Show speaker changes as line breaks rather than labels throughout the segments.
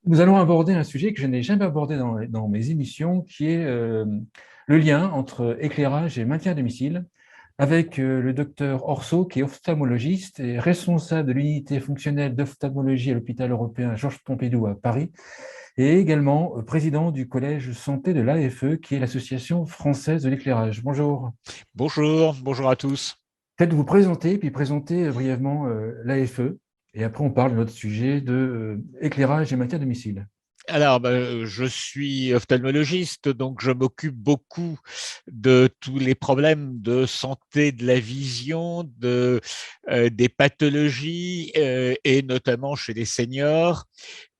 Nous allons aborder un sujet que je n'ai jamais abordé dans mes émissions, qui est le lien entre éclairage et maintien à domicile, avec le docteur Orso, qui est ophtalmologiste et responsable de l'unité fonctionnelle d'ophtalmologie à l'hôpital européen Georges Pompidou à Paris, et également président du collège santé de l'AFE, qui est l'Association française de l'éclairage. Bonjour.
Bonjour, bonjour à tous.
Peut-être vous présenter, puis présenter brièvement l'AFE, et après on parle de notre sujet de éclairage et maintien à domicile.
Alors, je suis ophtalmologiste, donc je m'occupe beaucoup de tous les problèmes de santé de la vision, des pathologies, et notamment chez les seniors.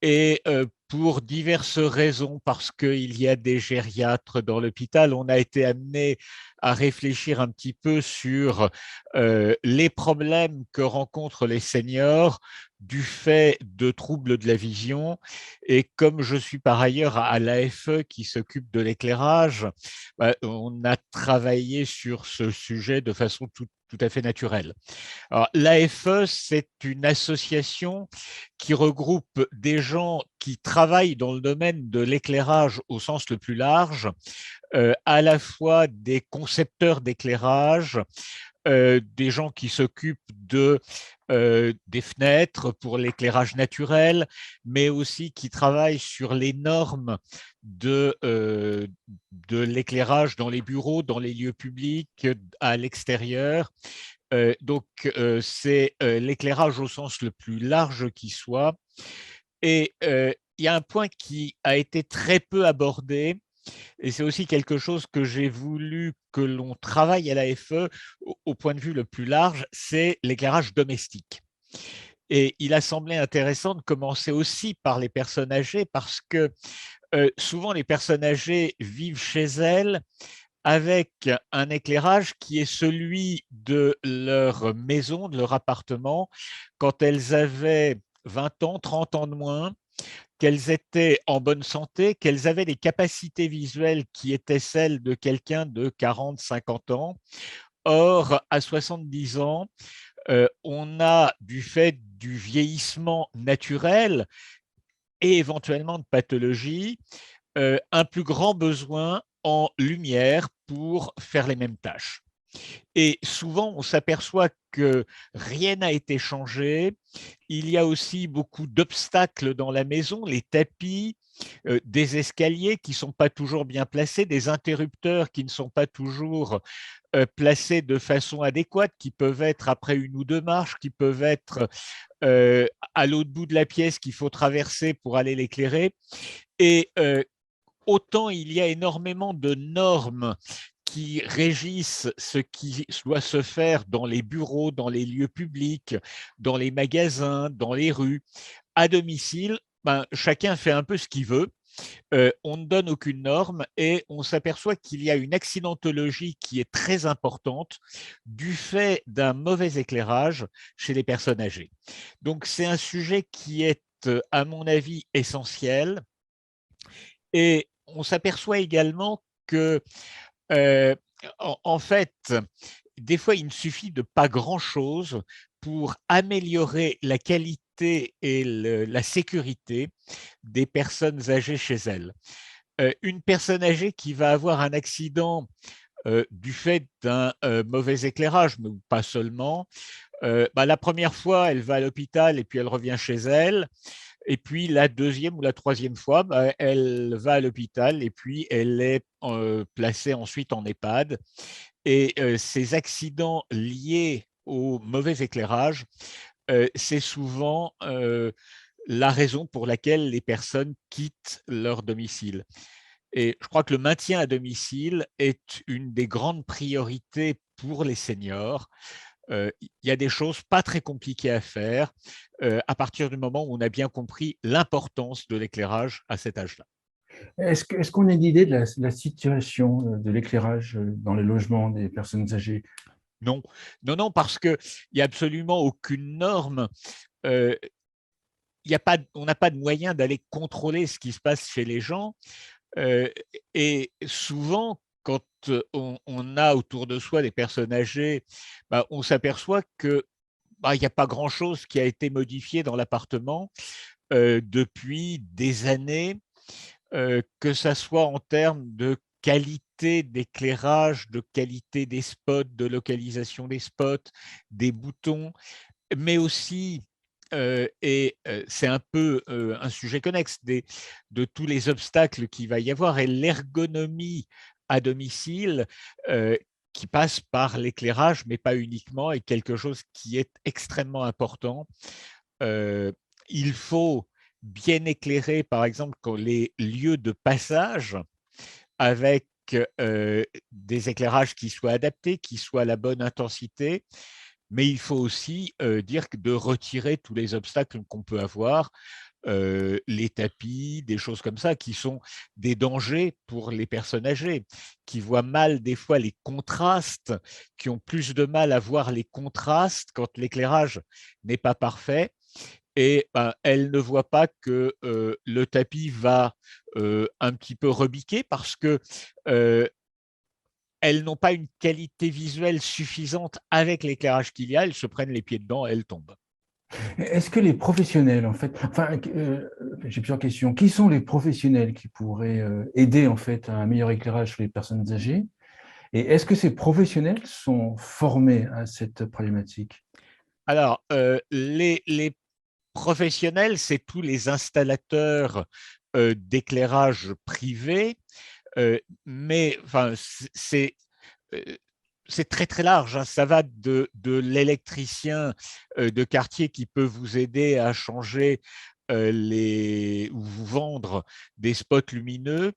Et pour diverses raisons, parce qu'il y a des gériatres dans l'hôpital, on a été amené à réfléchir un petit peu sur les problèmes que rencontrent les seniors du fait de troubles de la vision. Et comme je suis par ailleurs à l'AFE qui s'occupe de l'éclairage, on a travaillé sur ce sujet de façon tout à fait naturelle. Alors, l'AFE, c'est une association qui regroupe des gens qui travaillent dans le domaine de l'éclairage au sens le plus large, à la fois des concepteurs d'éclairage, des gens qui s'occupent des fenêtres pour l'éclairage naturel, mais aussi qui travaillent sur les normes de l'éclairage dans les bureaux, dans les lieux publics, à l'extérieur. C'est l'éclairage au sens le plus large qui soit. Et il y a un point qui a été très peu abordé, et c'est aussi quelque chose que j'ai voulu que l'on travaille à l'AFE au point de vue le plus large, c'est l'éclairage domestique. Et il a semblé intéressant de commencer aussi par les personnes âgées parce que souvent les personnes âgées vivent chez elles avec un éclairage qui est celui de leur maison, de leur appartement, quand elles avaient 20 ans, 30 ans de moins, qu'elles étaient en bonne santé, qu'elles avaient des capacités visuelles qui étaient celles de quelqu'un de 40, 50 ans. Or, à 70 ans, on a, du fait du vieillissement naturel et éventuellement de pathologie, un plus grand besoin en lumière pour faire les mêmes tâches. Et souvent, on s'aperçoit que rien n'a été changé. Il y a aussi beaucoup d'obstacles dans la maison, les tapis, des escaliers qui ne sont pas toujours bien placés, des interrupteurs qui ne sont pas toujours placés de façon adéquate, qui peuvent être après une ou deux marches, qui peuvent être euh, à l'autre bout de la pièce qu'il faut traverser pour aller l'éclairer. Et autant il y a énormément de normes qui régissent ce qui doit se faire dans les bureaux, dans les lieux publics, dans les magasins, dans les rues, à domicile, chacun fait un peu ce qu'il veut. On ne donne aucune norme et on s'aperçoit qu'il y a une accidentologie qui est très importante du fait d'un mauvais éclairage chez les personnes âgées. Donc c'est un sujet qui est, à mon avis, essentiel. Et on s'aperçoit également que, euh, en fait, des fois, il ne suffit de pas grand-chose pour améliorer la qualité et la sécurité des personnes âgées chez elles. Une personne âgée qui va avoir un accident du fait d'un mauvais éclairage, mais pas seulement, la première fois, elle va à l'hôpital et puis elle revient chez elle. Et puis la deuxième ou la troisième fois, elle va à l'hôpital et puis elle est placée ensuite en EHPAD. Et ces accidents liés au mauvais éclairage, c'est souvent la raison pour laquelle les personnes quittent leur domicile. Et je crois que le maintien à domicile est une des grandes priorités pour les seniors. Il y a des choses pas très compliquées à faire à partir du moment où on a bien compris l'importance de l'éclairage à cet âge-là.
Est-ce qu'on a une idée de la situation de l'éclairage dans les logements des personnes âgées?
Non, non, non, parce qu'il n'y a absolument aucune norme. Euh, on n'a pas de moyen d'aller contrôler ce qui se passe chez les gens. Euh, et souvent, quand on a autour de soi des personnes âgées, on s'aperçoit que il n'y a pas grand-chose qui a été modifié dans l'appartement. depuis des années, que ça soit en termes de qualité d'éclairage, de qualité des spots, de localisation des spots, des boutons, mais aussi, et c'est un peu un sujet connexe, de tous les obstacles qu'il va y avoir et l'ergonomie à domicile qui passe par l'éclairage, mais pas uniquement, est quelque chose qui est extrêmement important. Euh, il faut bien éclairer, par exemple, quand les lieux de passage avec des éclairages qui soient adaptés, qui soient à la bonne intensité, mais il faut aussi dire de retirer tous les obstacles qu'on peut avoir, les tapis, des choses comme ça, qui sont des dangers pour les personnes âgées, qui voient mal des fois les contrastes, qui ont plus de mal à voir les contrastes quand l'éclairage n'est pas parfait. Et ben, elles ne voient pas que le tapis va un petit peu rebiquer parce que elles n'ont pas une qualité visuelle suffisante avec l'éclairage qu'il y a, elles se prennent les pieds dedans et elles tombent.
Est-ce que les professionnels, en fait, enfin, j'ai plusieurs questions. Qui sont les professionnels qui pourraient aider en fait à un meilleur éclairage sur les personnes âgées? Et est-ce que ces professionnels sont formés à cette problématique?
Alors, les professionnels, c'est tous les installateurs d'éclairage privé, mais enfin, euh, c'est très très large, hein. Ça va de l'électricien de quartier qui peut vous aider à changer ou vous vendre des spots lumineux,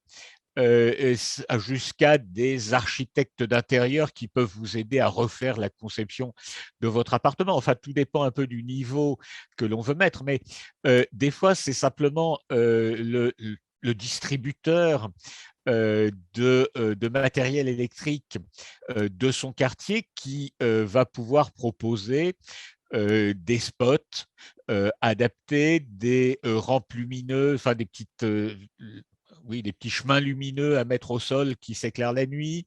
jusqu'à des architectes d'intérieur qui peuvent vous aider à refaire la conception de votre appartement. Enfin, tout dépend un peu du niveau que l'on veut mettre, mais des fois, c'est simplement le distributeur de matériel électrique de son quartier qui va pouvoir proposer des spots adaptés, des rampes lumineuses, enfin des petites oui, des petits chemins lumineux à mettre au sol qui s'éclairent la nuit,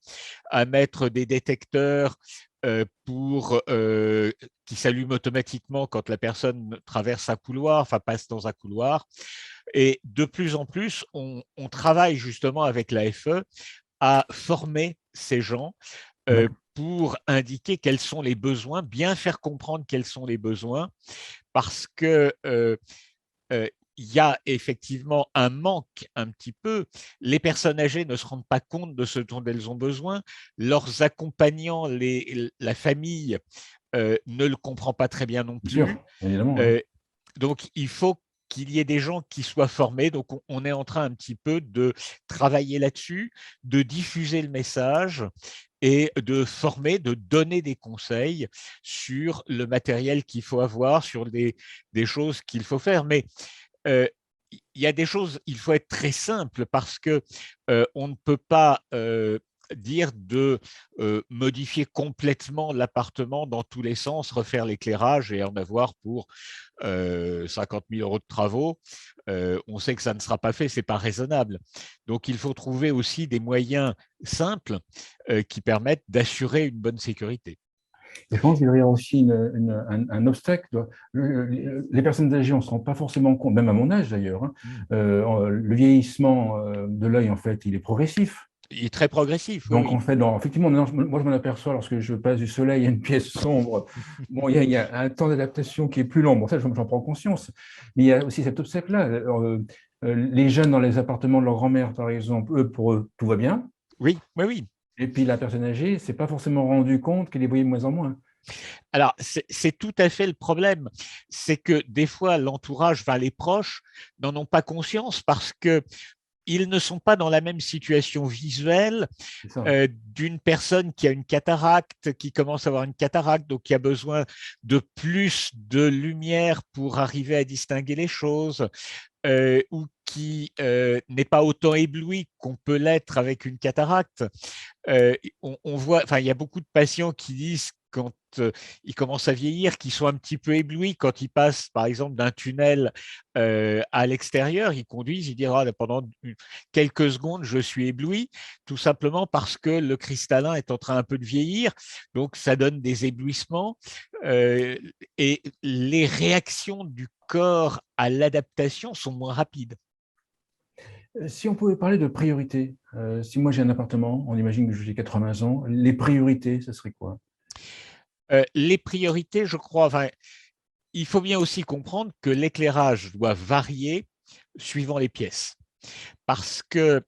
à mettre des détecteurs qui s'allument automatiquement quand la personne traverse un couloir, enfin passe dans un couloir. Et de plus en plus, on travaille justement avec l'AFE à former ces gens pour indiquer quels sont les besoins, bien faire comprendre quels sont les besoins, parce que il y a effectivement un manque un petit peu. Les personnes âgées ne se rendent pas compte de ce dont elles ont besoin. Leurs accompagnants, la famille, ne le comprend pas très bien non
Bien sûr,
plus.
évidemment. Ouais.
Euh, donc, il faut qu'il y ait des gens qui soient formés. Donc, on est en train un petit peu de travailler là-dessus, de diffuser le message et de former, de donner des conseils sur le matériel qu'il faut avoir, sur des choses qu'il faut faire. Mais il y a des choses, il faut être très simple parce que on ne peut pas dire de modifier complètement l'appartement dans tous les sens, refaire l'éclairage et en avoir pour 50 000 euros de travaux. On sait que ça ne sera pas fait, c'est pas raisonnable. Donc il faut trouver aussi des moyens simples qui permettent d'assurer une bonne sécurité.
Et je pense qu'il y a aussi un obstacle. Les personnes âgées, on ne se rend pas forcément compte, même à mon âge d'ailleurs, hein. Le vieillissement de l'œil, en fait, il est progressif.
Il est très progressif, oui,
Donc,
oui.
en fait, effectivement, moi, je m'en aperçois lorsque je passe du soleil à une pièce sombre. Bon, il y a un temps d'adaptation qui est plus long. Bon, ça, j'en prends conscience. Mais il y a aussi cet obstacle-là. Les jeunes dans les appartements de leur grand-mère, par exemple, pour eux, tout va bien.
Oui, oui, oui.
Et puis, la personne âgée ne s'est pas forcément rendu compte qu'elle les voyait de moins en moins.
Alors, c'est tout à fait le problème. C'est que des fois, l'entourage, enfin, les proches n'en ont pas conscience parce que ils ne sont pas dans la même situation visuelle
C'est ça.
d'une personne qui a une cataracte, qui commence à avoir une cataracte, donc qui a besoin de plus de lumière pour arriver à distinguer les choses, ou qui n'est pas autant ébloui qu'on peut l'être avec une cataracte. On voit, enfin, il y a beaucoup de patients qui disent quand ils commencent à vieillir, qu'ils sont un petit peu éblouis quand ils passent, par exemple, d'un tunnel à l'extérieur, ils conduisent, ils disent ah, pendant quelques secondes, je suis ébloui, tout simplement parce que le cristallin est en train un peu de vieillir, donc ça donne des éblouissements et les réactions du encore à l'adaptation sont moins rapides.
Si on pouvait parler de priorités, si moi j'ai un appartement, on imagine que j'ai 80 ans, les priorités, ce serait quoi?
Les priorités, je crois, enfin, il faut bien aussi comprendre que l'éclairage doit varier suivant les pièces, parce que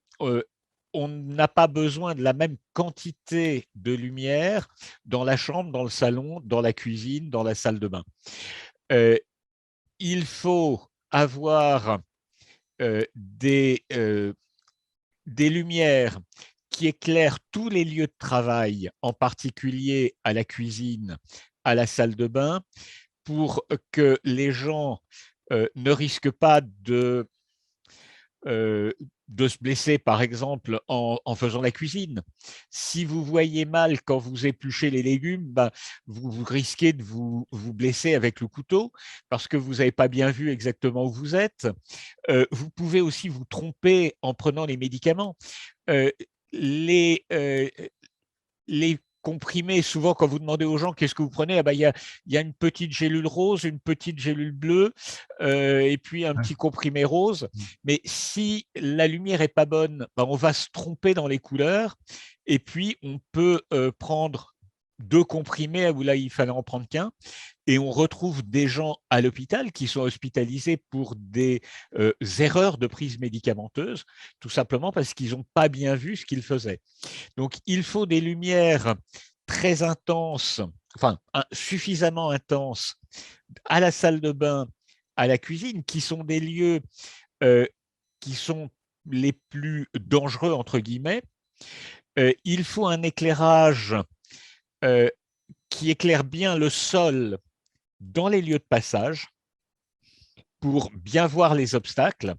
on n'a pas besoin de la même quantité de lumière dans la chambre, dans le salon, dans la cuisine, dans la salle de bain. Il faut avoir des lumières qui éclairent tous les lieux de travail, en particulier à la cuisine, à la salle de bain, pour que les gens ne risquent pas de se blesser, par exemple, en faisant la cuisine. Si vous voyez mal quand vous épluchez les légumes, ben, vous risquez de vous blesser avec le couteau parce que vous n'avez pas bien vu exactement où vous êtes. Vous pouvez aussi vous tromper en prenant les médicaments. Euh, les, euh, les comprimés, souvent quand vous demandez aux gens qu'est-ce que vous prenez, ah ben, y a une petite gélule rose, une petite gélule bleue et puis un petit comprimé rose. Mais si la lumière est pas bonne, ben, on va se tromper dans les couleurs et puis on peut prendre 2 comprimés où là il fallait en prendre qu'un. Et on retrouve des gens à l'hôpital qui sont hospitalisés pour des erreurs de prise médicamenteuse, tout simplement parce qu'ils n'ont pas bien vu ce qu'ils faisaient. Donc, il faut des lumières très intenses, enfin suffisamment intenses à la salle de bain, à la cuisine, qui sont des lieux qui sont les plus dangereux, entre guillemets. Il faut un éclairage euh, qui éclaire bien le sol dans les lieux de passage pour bien voir les obstacles.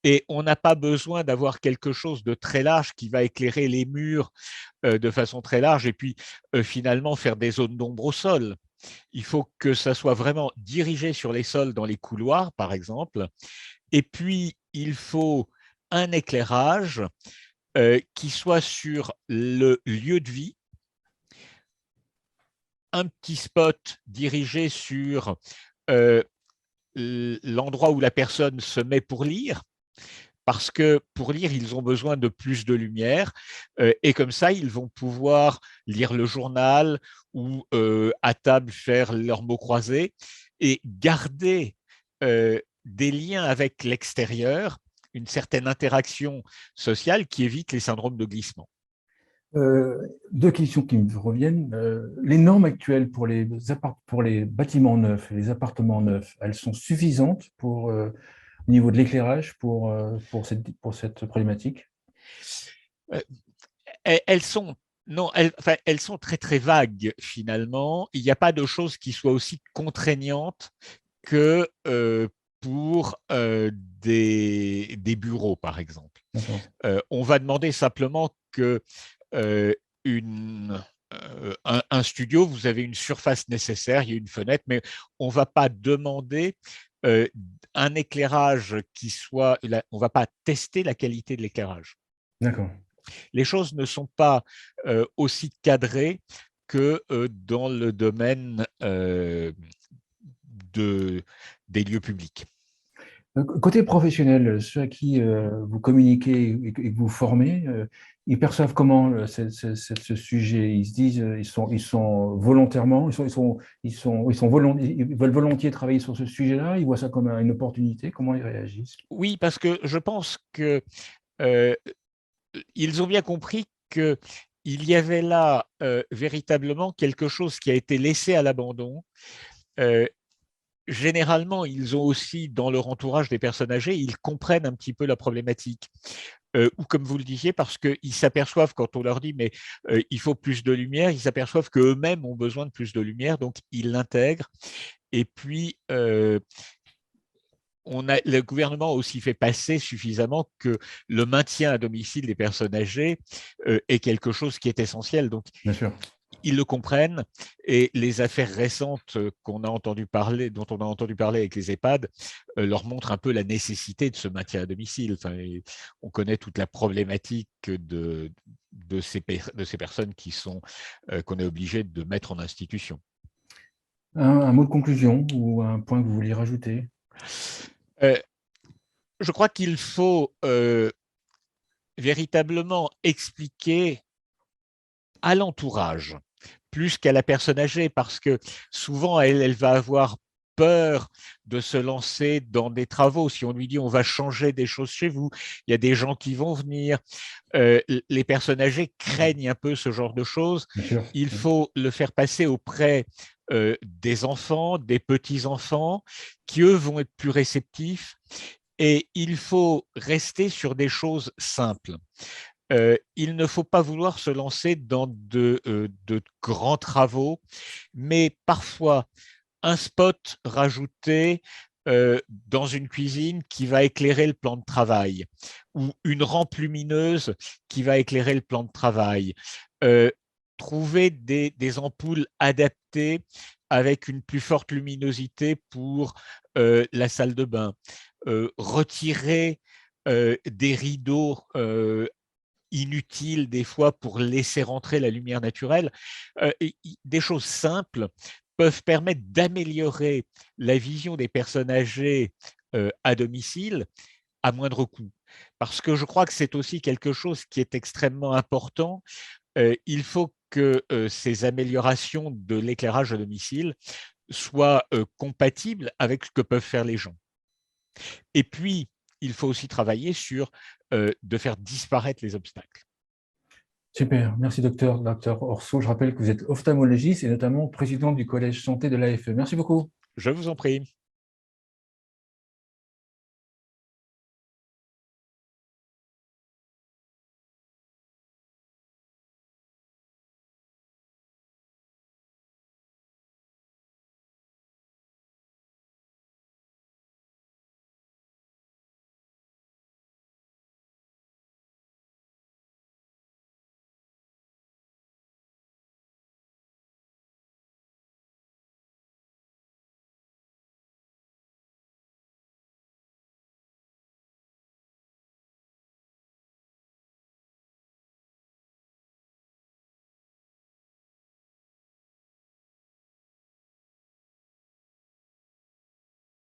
Et on n'a pas besoin d'avoir quelque chose de très large qui va éclairer les murs de façon très large et puis finalement faire des zones d'ombre au sol. Il faut que ça soit vraiment dirigé sur les sols dans les couloirs, par exemple. Et puis, il faut un éclairage qui soit sur le lieu de vie, un petit spot dirigé sur l'endroit où la personne se met pour lire, parce que pour lire, ils ont besoin de plus de lumière et comme ça, ils vont pouvoir lire le journal ou à table faire leurs mots croisés et garder des liens avec l'extérieur, une certaine interaction sociale qui évite les syndromes de glissement.
Deux questions qui me reviennent. Les normes actuelles pour les bâtiments neufs, les appartements neufs, elles sont suffisantes au niveau de l'éclairage pour cette problématique?
Euh, elles sont non, elles sont très très vagues finalement. Il n'y a pas de choses qui soient aussi contraignantes que pour des bureaux, par exemple. On va demander simplement que une, un studio, vous avez une surface nécessaire, il y a une fenêtre, mais on ne va pas demander un éclairage qui soit, on ne va pas tester la qualité de l'éclairage.
D'accord.
Les choses ne sont pas aussi cadrées que dans le domaine des lieux publics.
Côté professionnel, ceux à qui vous communiquez et que vous formez, ils perçoivent comment ce sujet? Ils se disent, ils sont volontairement, ils veulent volontiers travailler sur ce sujet-là, ils voient ça comme une opportunité. Comment ils réagissent?
Oui, parce que je pense que ils ont bien compris qu'il y avait là véritablement quelque chose qui a été laissé à l'abandon. Généralement, ils ont aussi dans leur entourage des personnes âgées, ils comprennent un petit peu la problématique. Ou comme vous le disiez, parce qu'ils s'aperçoivent quand on leur dit mais il faut plus de lumière, ils s'aperçoivent qu'eux-mêmes ont besoin de plus de lumière, donc ils l'intègrent. Et puis, le gouvernement a aussi fait passer suffisamment que le maintien à domicile des personnes âgées est quelque chose qui est essentiel. Donc,
Bien sûr.
ils le comprennent et les affaires récentes qu'on a entendu parler, dont on a entendu parler avec les EHPAD, leur montrent un peu la nécessité de ce maintien à domicile. Enfin, on connaît toute la problématique de ces personnes qu'on est obligé de mettre en institution.
Un mot de conclusion ou un point que vous vouliez rajouter?
Euh, je crois qu'il faut véritablement expliquer à l'entourage plus qu'à la personne âgée, parce que souvent, elle va avoir peur de se lancer dans des travaux. Si on lui dit on va changer des choses chez vous, il y a des gens qui vont venir. Les personnes âgées craignent un peu ce genre de choses.
Bien sûr.
Il faut le faire passer auprès des enfants, des petits-enfants, qui eux vont être plus réceptifs. Et il faut rester sur des choses simples. Il ne faut pas vouloir se lancer dans de grands travaux, mais parfois un spot rajouté dans une cuisine qui va éclairer le plan de travail, ou une rampe lumineuse qui va éclairer le plan de travail. Euh, Trouver des ampoules adaptées avec une plus forte luminosité pour la salle de bain. Retirer des rideaux inutile des fois pour laisser rentrer la lumière naturelle. Des choses simples peuvent permettre d'améliorer la vision des personnes âgées à domicile à moindre coût. Parce que je crois que c'est aussi quelque chose qui est extrêmement important. Il faut que ces améliorations de l'éclairage à domicile soient compatibles avec ce que peuvent faire les gens. Et puis, il faut aussi travailler sur de faire disparaître les obstacles.
Super, merci docteur Orso. Je rappelle que vous êtes ophtalmologiste et notamment président du collège santé de l'AFE. Merci beaucoup.
Je vous en prie.